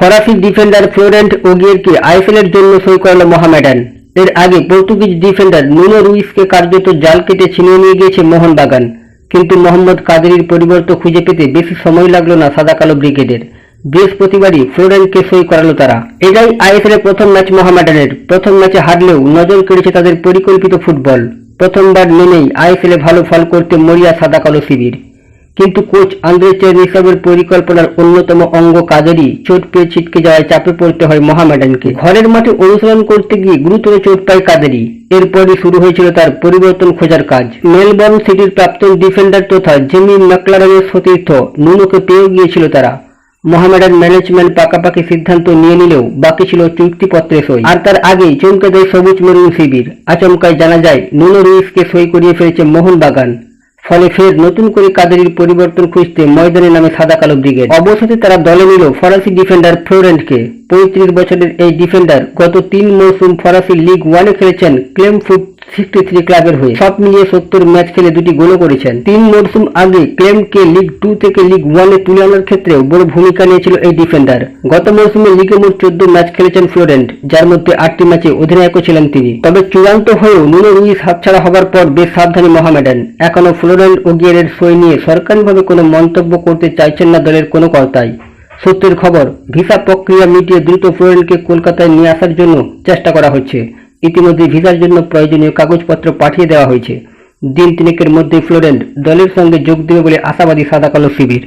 ফরাসি defender Florent ওগিয়েরকে আইএসএলের জন্য সই করালো মোহামেডান। এর আগে পর্তুগিজ ডিফেন্ডার নুনো রুইসকে কার্যত জাল কেটে ছিনিয়ে নিয়ে গিয়েছে মোহনবাগান, কিন্তু মোহাম্মদ কাদেরির পরিবর্তন খুঁজে পেতে বেশি সময় লাগলো না সাদা কালো ব্রিগেডের। বৃহস্পতিবারই ফ্লোরেন্টকে সই করালো তারা। এটাই আইএসএলের প্রথম ম্যাচ মোহামেডানের। প্রথম ম্যাচে হারলেও নজর কেড়েছে তাদের পরিকল্পিত ফুটবল। প্রথমবার নেমেই আইএসএলে ভালো ফল করতে মরিয়া সাদা কালো শিবির, কিন্তু কোচ আন্দ্রে চেরনিসেভের পরিকল্পনার অন্যতম অঙ্গ কাদেরি চোট পেয়ে ছিটকে যাওয়ায় চাপে পড়তে হয় মোহামেডানকে। ঘরের মাঠে অনুশীলন করতে গিয়ে গুরুতর চোট পায় কাদেরি। এরপরই শুরু হয়েছিল তার পরিবর্তন খোঁজার কাজ। মেলবোর্ন সিটির প্রাক্তন ডিফেন্ডার তথা জেমি ম্যাকলারেনের সতীর্থ নুনোকে পেয়েও গিয়েছিল তারা। মোহামেডান ম্যানেজমেন্ট পাকাপাকি সিদ্ধান্ত নিয়ে নিলেও বাকি ছিল চুক্তিপত্রে সই। আর তার আগেই চমকে দেয় সবুজ মেরুন শিবির। আচমকায় জানা যায় নুনো রুইসকে সই করিয়ে ফেলেছে মোহনবাগান। ফলে ফের নতুন করে কাদেরির পরিবর্তন খুঁজতে ময়দানে নামে সাদা কালো ব্রিগেড। অবশেষে তারা দলে নিল ফরাসি ডিফেন্ডার ফ্লোরেন্টকে। ৩৫ বছরের এই ডিফেন্ডার গত ৩ মৌসুম ফরাসি লিগ 1-এ খেলেছেন ক্লেমফুট 63 ক্লাবের হয়ে। সব মিলিয়ে ৭০ ম্যাচ খেলে 2টি গোলও করেছেন। ৩ মৌসুম আগে ক্লেমকে লিগ 2 থেকে লিগ 1-এ তুলে আনার ক্ষেত্রেও বড় ভূমিকা নিয়েছিল এই ডিফেন্ডার। গত মৌসুমে লিগে মোট 14 ম্যাচ খেলেছেন ফ্লোরেন্ট, যার মধ্যে 8টি ম্যাচে অধিনায়কও ছিলেন তিনি। তবে চূড়ান্ত হয়েও নুনো রুইস হাতছাড়া হবার পর বেশ সাবধানী মোহামেডান। এখনো ফ্লোরেন্ট ওগিয়েরের সই নিয়ে সরকারিভাবে কোনো মন্তব্য করতে চাইছেন না দলের কোনো কর্তাই। সূত্রের খবর, ভিসা প্রক্রিয়া মিটিয়ে দ্রুত ফ্লোরেন্টকে কলকাতায় নিয়ে আসার জন্য চেষ্টা করা হচ্ছে। ইতিমধ্যে ভিসার জন্য প্রয়োজনীয় কাগজপত্র পাঠিয়ে দেওয়া হয়েছে। দিন তিনেকের মধ্যে ফ্লোরেন্ট দলের সঙ্গে যোগ দেবে বলে আশাবাদী সাদা কালো শিবির।